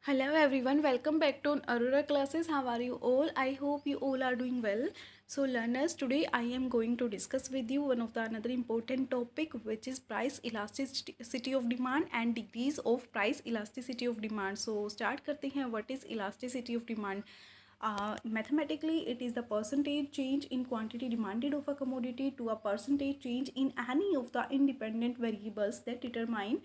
Hello everyone, welcome back to Aurora classes. How are you all? I hope you all are doing well. So learners, today I am going to discuss with you one of the another important topic, which is price elasticity of demand and degrees of price elasticity of demand. So start करते हैं. What is elasticity of demand? Mathematically, it is the percentage change in quantity demanded of a commodity to a percentage change in any of the independent variables that determine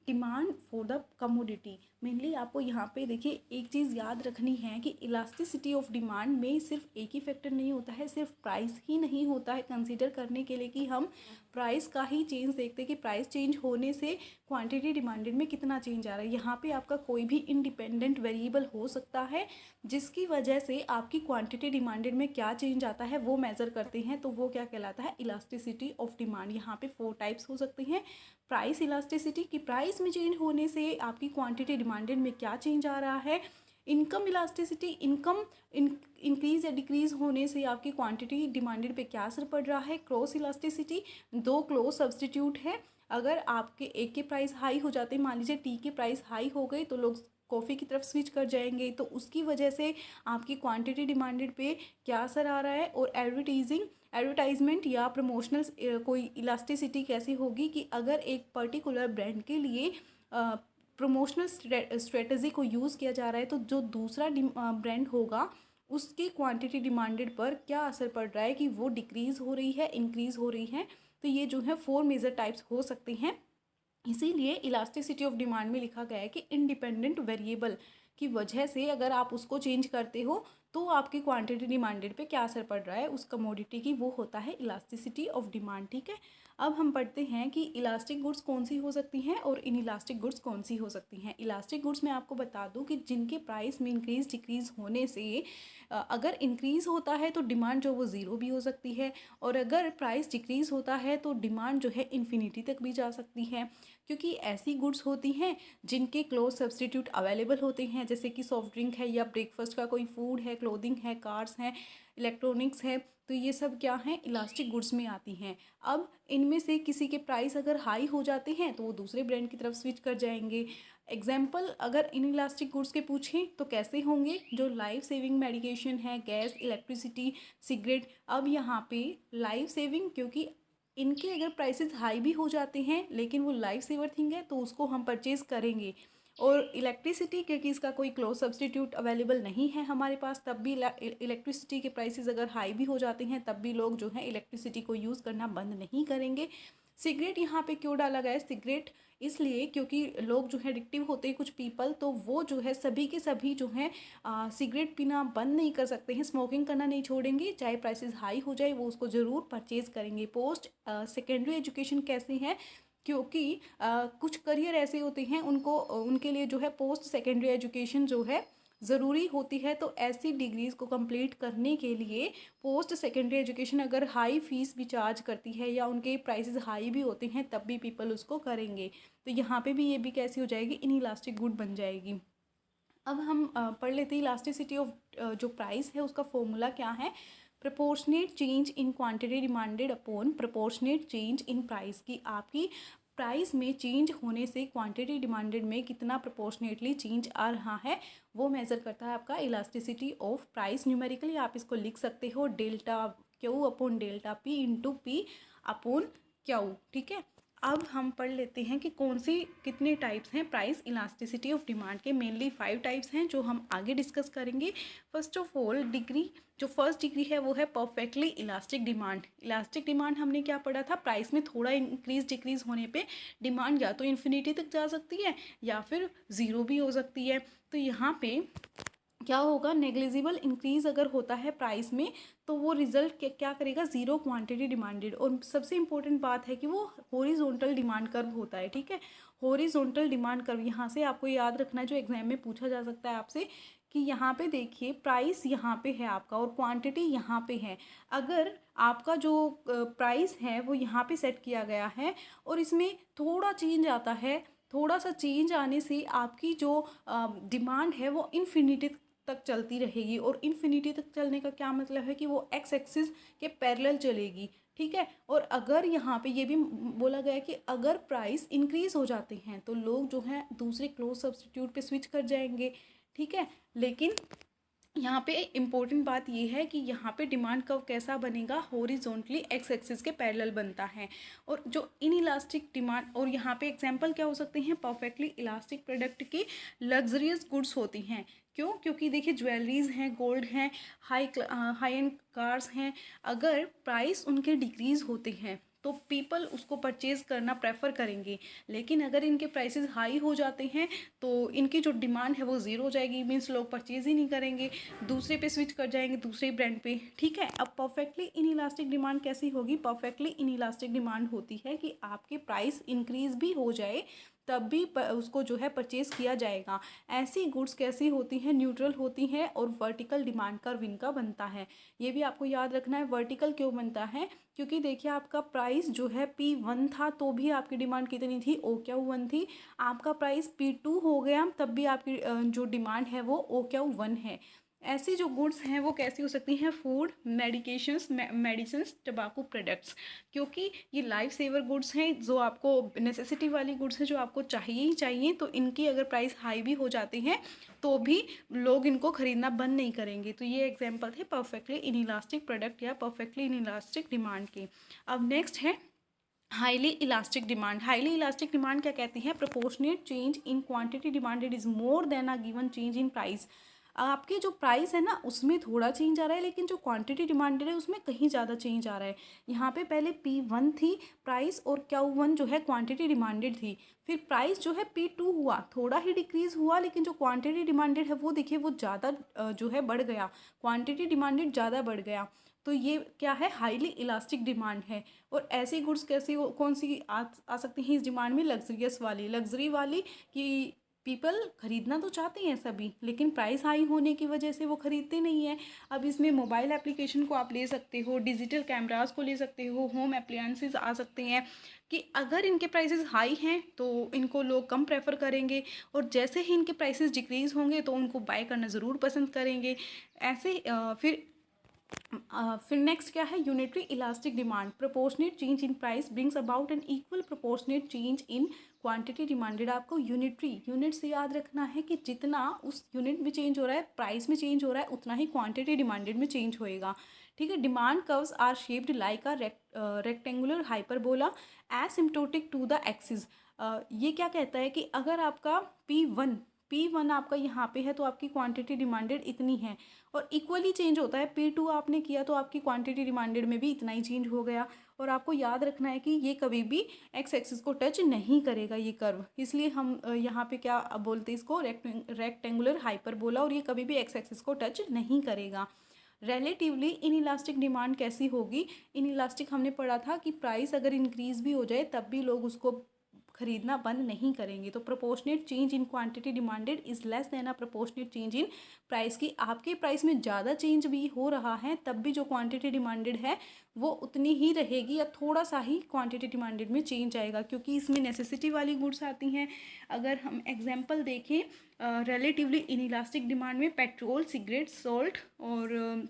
demand for the commodity. Mainly आपको यहाँ पे देखिए एक चीज़ याद रखनी है कि elasticity of demand में सिर्फ एक ही फैक्टर नहीं होता है, सिर्फ प्राइस ही नहीं होता है कंसीडर करने के लिए कि हम प्राइस का ही चेंज देखते हैं कि प्राइस चेंज होने से क्वांटिटी डिमांडेड में कितना चेंज आ रहा है। यहाँ पे आपका कोई भी इंडिपेंडेंट वेरिएबल हो सकता है जिसकी वजह से आपकी क्वांटिटी डिमांडेड में क्या चेंज आता है वो मेज़र करते हैं, तो वो क्या कहलाता है इलास्टिसिटी ऑफ डिमांड। यहाँ पे 4 टाइप्स हो सकते हैं। प्राइस इलास्टिसिटी की प्राइस में चेंज होने से आपकी क्वांटिटी डिमांडेड में क्या चेंज आ रहा है। इनकम इलास्टिसिटी, इनकम इंक्रीज या डिक्रीज होने से आपकी क्वांटिटी डिमांडेड पे क्या असर पड़ रहा है। क्रॉस इलास्टिसिटी, दो क्लोज सब्सटीट्यूट है, अगर आपके एक के प्राइस हाई हो जाते हैं, मान लीजिए टी के प्राइस हाई हो गए तो लोग कॉफ़ी की तरफ स्विच कर जाएंगे, तो उसकी वजह से आपकी क्वांटिटी डिमांडेड पे क्या असर आ रहा है। और एडवर्टाइजमेंट या प्रमोशनल कोई इलास्टिसिटी कैसी होगी कि अगर एक पर्टिकुलर ब्रांड के लिए प्रमोशनल स्ट्रेटजी को यूज़ किया जा रहा है तो जो दूसरा ब्रांड होगा उसकी क्वांटिटी डिमांडेड पर क्या असर पड़ रहा है कि वो डिक्रीज़ हो रही है, इंक्रीज़ हो रही है। तो ये जो है 4 मेजर टाइप्स हो सकते हैं। इसीलिए इलास्टिसिटी ऑफ डिमांड में लिखा गया है कि इंडिपेंडेंट वेरिएबल की वजह से अगर आप उसको चेंज करते हो तो आपकी क्वांटिटी डिमांडेड पे क्या असर पड़ रहा है उस कमोडिटी की, वो होता है इलास्टिसिटी ऑफ डिमांड। ठीक है, अब हम पढ़ते हैं कि इलास्टिक गुड्स कौन सी हो सकती हैं और इन इलास्टिक गुड्स कौन सी हो सकती हैं। इलास्टिक गुड्स में आपको बता दूं कि जिनके प्राइस में इंक्रीज डिक्रीज होने से अगर इंक्रीज होता है तो डिमांड जो वो ज़ीरो भी हो सकती है, और अगर प्राइस डिक्रीज होता है तो डिमांड जो है इन्फिनिटी तक भी जा सकती है, क्योंकि ऐसी गुड्स होती हैं जिनके क्लोज सब्सटीट्यूट अवेलेबल होते हैं, जैसे कि सॉफ्ट ड्रिंक है या ब्रेकफास्ट का कोई फूड है, क्लोथिंग है, कार्स हैं, इलेक्ट्रॉनिक्स है, तो ये सब क्या हैं इलास्टिक गुड्स में आती हैं। अब इनमें से किसी के प्राइस अगर हाई हो जाते हैं तो वो दूसरे ब्रांड की तरफ स्विच कर जाएंगे। एग्जाम्पल अगर इन इलास्टिक गुड्स के पूछें तो कैसे होंगे, जो लाइफ सेविंग मेडिकेशन है, गैस, इलेक्ट्रिसिटी, सिगरेट। अब यहाँ पे लाइफ सेविंग, क्योंकि इनके अगर प्राइसेस हाई भी हो जाते हैं लेकिन वो लाइफ सेवर थिंग है तो उसको हम परचेज़ करेंगे। और इलेक्ट्रिसिटी, क्योंकि इसका कोई क्लोज सब्सटीट्यूट अवेलेबल नहीं है हमारे पास, तब भी इलेक्ट्रिसिटी के प्राइसेस अगर हाई भी हो जाते हैं तब भी लोग जो है इलेक्ट्रिसिटी को यूज़ करना बंद नहीं करेंगे। सिगरेट यहाँ पे क्यों डाला गया है, सिगरेट इसलिए क्योंकि लोग जो है एडिक्टिव होते हैं कुछ पीपल, तो वो जो है सभी के सभी जो हैं सिगरेट पीना बंद नहीं कर सकते हैं, स्मोकिंग करना नहीं छोड़ेंगे, चाहे प्राइसेस हाई हो जाए वो उसको ज़रूर परचेज़ करेंगे। पोस्ट सेकेंडरी एजुकेशन कैसे हैं, क्योंकि कुछ करियर ऐसे होते हैं उनको उनके लिए जो है पोस्ट सेकेंडरी एजुकेशन जो है ज़रूरी होती है, तो ऐसी डिग्रीज़ को कंप्लीट करने के लिए पोस्ट सेकेंडरी एजुकेशन अगर हाई फीस भी चार्ज करती है या उनके प्राइसेस हाई भी होते हैं तब भी पीपल उसको करेंगे। तो यहाँ पे भी ये भी कैसी हो जाएगी, इन इलास्टिक गुड बन जाएगी। अब हम पढ़ लेते हैं इलास्टिसिटी ऑफ जो प्राइस है उसका फॉर्मूला क्या है। Proportionate change in quantity demanded upon proportionate change in price, की आपकी प्राइस में चेंज होने से क्वांटिटी डिमांडेड में कितना प्रोपोर्शनेटली चेंज आ रहा है वो मेज़र करता है आपका इलास्टिसिटी ऑफ प्राइस। न्यूमेरिकली आप इसको लिख सकते हो delta Q upon delta P into P upon Q. ठीक है, अब हम पढ़ लेते हैं कि कौन सी कितने टाइप्स हैं प्राइस इलास्टिसिटी ऑफ डिमांड के। मेनली 5 टाइप्स हैं जो हम आगे डिस्कस करेंगे। फर्स्ट ऑफ ऑल डिग्री, जो फर्स्ट डिग्री है वो है perfectly elastic demand. Elastic demand हमने क्या पढ़ा था, प्राइस में थोड़ा इंक्रीज डिक्रीज होने पे डिमांड या तो इन्फिनिटी तक जा सकती है या फिर ज़ीरो भी हो सकती है। तो यहाँ पे क्या होगा, नेग्लिजिबल इंक्रीज अगर होता है प्राइस में तो वो रिजल्ट क्या करेगा, ज़ीरो क्वांटिटी डिमांडेड। और सबसे इंपॉर्टेंट बात है कि वो हॉरिजॉन्टल डिमांड कर्व होता है। ठीक है, हॉरिजॉन्टल डिमांड कर्व यहाँ से आपको याद रखना है, जो एग्जाम में पूछा जा सकता है आपसे कि यहाँ पे देखिए प्राइस यहाँ पे है आपका और क्वांटिटी यहाँ पे है। अगर आपका जो प्राइस है वो यहाँ पे सेट किया गया है और इसमें थोड़ा चेंज आता है, थोड़ा सा चेंज आने से आपकी जो डिमांड है वो इन्फिनिटी तक चलती रहेगी। और इन्फिनिटी तक चलने का क्या मतलब है कि वो एक्स एक्सिस के पैरेलल चलेगी। ठीक है। और अगर यहाँ पे ये भी बोला गया है कि अगर प्राइस इंक्रीज़ हो जाते हैं तो लोग जो हैं दूसरे क्लोज सब्स्टिट्यूट पे स्विच कर जाएंगे, ठीक है। लेकिन यहाँ पे इम्पोर्टेंट बात ये है कि यहाँ पे डिमांड कर्व कैसा बनेगा, हॉरिजॉन्टली एक्स एक्सिस के पैरेलल बनता है। और जो इन इलास्टिक डिमांड, और यहाँ पे एग्जांपल क्या हो सकते हैं, परफेक्टली इलास्टिक प्रोडक्ट की लग्जरियस गुड्स होती हैं। क्यों? क्योंकि देखिए ज्वेलरीज हैं, गोल्ड हैं, हाई एंड कार्स हैं। अगर प्राइस उनके डिक्रीज़ होते हैं तो पीपल उसको परचेज़ करना प्रेफर करेंगे। लेकिन अगर इनके प्राइसेस हाई हो जाते हैं तो इनकी जो डिमांड है वो ज़ीरो हो जाएगी, मीन्स लोग परचेज़ ही नहीं करेंगे, दूसरे पे स्विच कर जाएंगे, दूसरे ब्रांड पे, ठीक है। अब परफेक्टली इन इलास्टिक डिमांड कैसी होगी? परफेक्टली इन इलास्टिक डिमांड होती है कि आपके प्राइस इंक्रीज़ भी हो जाए तब भी उसको जो है परचेज़ किया जाएगा। ऐसी गुड्स कैसी होती हैं? न्यूट्रल होती हैं और वर्टिकल डिमांड कर्व इनका बनता है। ये भी आपको याद रखना है। वर्टिकल क्यों बनता है? क्योंकि देखिए आपका प्राइस जो है P1 था तो भी आपकी डिमांड कितनी थी? OQ1 थी। आपका प्राइस P2 हो गया तब भी आपकी जो डिमांड है वो OQ1 है। ऐसी जो गुड्स हैं वो कैसी हो सकती हैं? फूड, मेडिकेशंस, मेडिसिन्स, टबाकू प्रोडक्ट्स, क्योंकि ये लाइफ सेवर गुड्स हैं, जो आपको नेसेसिटी वाली गुड्स हैं, जो आपको चाहिए ही चाहिए। तो इनकी अगर प्राइस हाई भी हो जाते हैं तो भी लोग इनको ख़रीदना बंद नहीं करेंगे। तो ये एग्जांपल थे परफेक्टली इनइलास्टिक प्रोडक्ट या परफेक्टली इनइलास्टिक डिमांड के। अब नेक्स्ट है highly elastic demand. Highly elastic demand क्या कहती है? Proportionate change in quantity demanded is more than a given change in price. आपके जो प्राइस है ना उसमें थोड़ा चेंज आ रहा है, लेकिन जो क्वांटिटी डिमांडेड है उसमें कहीं ज़्यादा चेंज आ रहा है। यहाँ पे पहले P1 थी प्राइस और Q1 जो है क्वांटिटी डिमांडेड थी। फिर प्राइस जो है P2 हुआ, थोड़ा ही डिक्रीज़ हुआ, लेकिन जो क्वांटिटी डिमांडेड है वो देखिए वो ज़्यादा जो है बढ़ गया, क्वांटिटी डिमांडेड ज़्यादा बढ़ गया। तो ये क्या है? हाईली इलास्टिक डिमांड है। और ऐसी गुड्स कैसी कौन सी आ सकती हैं इस डिमांड में? लग्जरियस वाली, लग्जरी वाली कि पीपल खरीदना तो चाहते हैं सभी, लेकिन प्राइस हाई होने की वजह से वो खरीदते नहीं हैं। अब इसमें मोबाइल एप्लीकेशन को आप ले सकते हो, डिजिटल कैमरास को ले सकते हो, होम अप्लायंसेस आ सकते हैं कि अगर इनके प्राइसेस हाई हैं तो इनको लोग कम प्रेफर करेंगे, और जैसे ही इनके प्राइसेस डिक्रीज़ होंगे तो उनको बाय करना ज़रूर पसंद करेंगे। ऐसे फिर नेक्स्ट क्या है? Unitary elastic demand. Proportionate change in price brings about an equal proportionate change in quantity demanded. आपको यूनिटरी, यूनिट से याद रखना है कि जितना उस यूनिट में चेंज हो रहा है, प्राइस में चेंज हो रहा है, उतना ही क्वांटिटी डिमांडेड में चेंज होएगा, ठीक है। Demand curves are shaped like a rectangular hyperbola asymptotic to the axis. ये क्या कहता है कि अगर आपका P1 आपका यहाँ पे है तो आपकी क्वांटिटी डिमांडेड इतनी है, और इक्वली चेंज होता है। P2 आपने किया तो आपकी क्वांटिटी डिमांडेड में भी इतना ही चेंज हो गया। और आपको याद रखना है कि ये कभी भी एक्स एक्सिस को टच नहीं करेगा ये कर्व, इसलिए हम यहाँ पे क्या बोलते हैं इसको? Rectangular hyperbola. और ये कभी भी एक्स एक्सिस को टच नहीं करेगा। रिलेटिवली इन इलास्टिक डिमांड कैसी होगी? इन इलास्टिक हमने पढ़ा था कि प्राइस अगर इंक्रीज़ भी हो जाए तब भी लोग उसको खरीदना बंद नहीं करेंगे। तो proportionate change in quantity demanded is less than a proportionate change in price. की आपके प्राइस में ज़्यादा चेंज भी हो रहा है तब भी जो क्वांटिटी डिमांडेड है वो उतनी ही रहेगी, या थोड़ा सा ही क्वांटिटी डिमांडेड में चेंज आएगा, क्योंकि इसमें नेसेसिटी वाली गुड्स आती हैं। अगर हम एग्जांपल देखें रिलेटिवली इन इलास्टिक डिमांड में पेट्रोल, सिगरेट, सॉल्ट और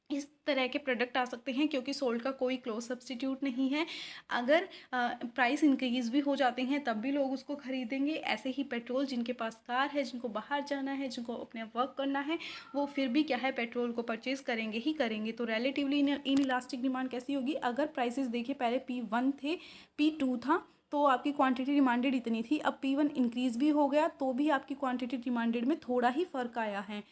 इस तरह के प्रोडक्ट आ सकते हैं, क्योंकि सोल्ट का कोई क्लोज सब्स्टिट्यूट नहीं है। अगर प्राइस इंक्रीज़ भी हो जाते हैं तब भी लोग उसको खरीदेंगे। ऐसे ही पेट्रोल, जिनके पास कार है, जिनको बाहर जाना है, जिनको अपने वर्क करना है, वो फिर भी क्या है? पेट्रोल को परचेज़ करेंगे ही करेंगे। तो रिलेटिवली इन इलास्टिक डिमांड कैसी होगी? अगर प्राइसेस देखिए पहले P1 थे, P2 था, तो आपकी क्वांटिटी डिमांडेड इतनी थी। अब P1 इंक्रीज़ भी हो गया तो भी आपकी क्वांटिटी डिमांडेड में थोड़ा ही फ़र्क आया है।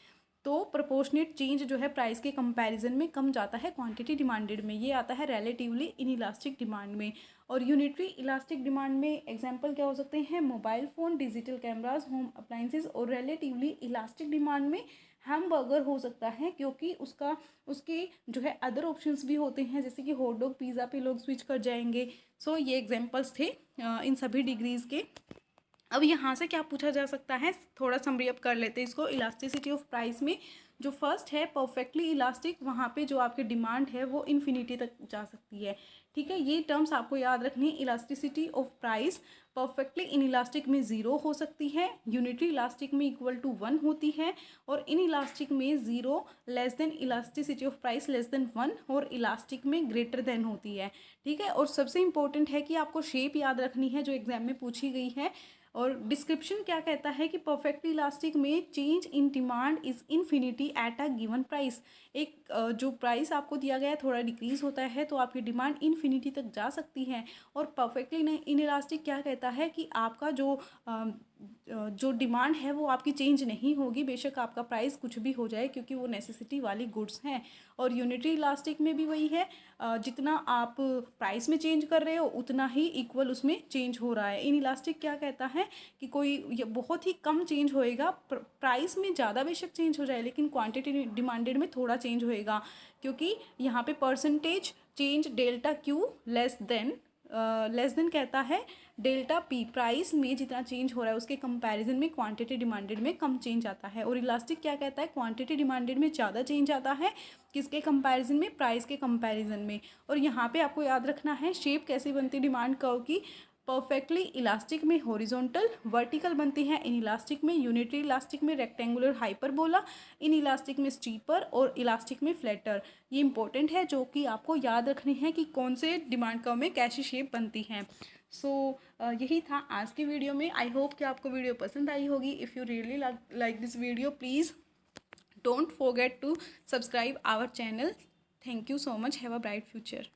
तो प्रोपोर्शनेट चेंज जो है प्राइस के कंपैरिजन में कम जाता है क्वांटिटी डिमांडेड में। ये आता है रिलेटिवली इन इलास्टिक डिमांड में। और यूनिटरी इलास्टिक डिमांड में एग्जांपल क्या हो सकते हैं? Mobile phone, digital cameras, home appliances. और रिलेटिवली इलास्टिक डिमांड में हैमबर्गर हो सकता है, क्योंकि उसके जो है अदर ऑप्शंस भी होते हैं, जैसे कि हॉट डॉग, पिज़्ज़ा पे लोग स्विच कर जाएंगे। सो ये एग्जांपल्स थे इन सभी डिग्रीज़ के। अब यहाँ से क्या पूछा जा सकता है, थोड़ा समरी अप कर लेते हैं इसको। इलास्टिसिटी ऑफ प्राइस में जो फर्स्ट है परफेक्टली इलास्टिक, वहाँ पे जो आपकी डिमांड है वो इन्फिनिटी तक जा सकती है। ठीक है, ये टर्म्स आपको याद रखनी है। Elasticity of price perfectly in elastic में 0 हो सकती है, यूनिटरी इलास्टिक में इक्वल टू 1 होती है, और इन इलास्टिक में 0 less than elasticity of price less than 1, और इलास्टिक में ग्रेटर देन होती है। ठीक है, और सबसे इंपॉर्टेंट है कि आपको शेप याद रखनी है जो एग्जाम में पूछी गई है। और डिस्क्रिप्शन क्या कहता है कि परफेक्टली इलास्टिक में change in demand is infinity at a given price. एक जो प्राइस आपको दिया गया है थोड़ा डिक्रीज होता है तो आपकी डिमांड इन्फिनिटी तक जा सकती है। और परफेक्टली इन इलास्टिक क्या कहता है कि आपका जो डिमांड है वो आपकी चेंज नहीं होगी, बेशक आपका प्राइस कुछ भी हो जाए, क्योंकि वो नेसेसिटी वाली गुड्स हैं। और यूनिटरी इलास्टिक में भी वही है, जितना आप प्राइस में चेंज कर रहे हो उतना ही इक्वल उसमें चेंज हो रहा है। इन इलास्टिक क्या कहता है कि कोई ये बहुत ही कम चेंज होएगा, प्राइस में ज़्यादा बेशक चेंज हो जाए लेकिन क्वांटिटी डिमांडेड में थोड़ा चेंज होएगा, क्योंकि यहाँ पे percentage change delta Q less than कहता है डेल्टा पी। प्राइस में जितना चेंज हो रहा है उसके कंपैरिजन में क्वांटिटी डिमांडेड में कम चेंज आता है। और इलास्टिक क्या कहता है, क्वांटिटी डिमांडेड में ज़्यादा चेंज आता है, किसके कंपैरिजन में, प्राइस के कंपैरिजन में। और यहाँ पे आपको याद रखना है शेप कैसी बनती डिमांड कर्व की। परफेक्टली इलास्टिक में हॉरिजॉन्टल वर्टिकल बनती है, इन इलास्टिक में यूनिटरी इलास्टिक में रेक्टेंगुलर हाइपरबोला, इन इलास्टिक में स्टीपर, और इलास्टिक में फ्लैटर। ये इंपॉर्टेंट है जो कि आपको याद रखनी है कि कौन से डिमांड कर्व में कैसी शेप बनती है। यही था आज की वीडियो में। आई होप कि आपको वीडियो पसंद आई होगी। If you really like this video please don't forget to subscribe our channel. Thank you so much. Have a bright future.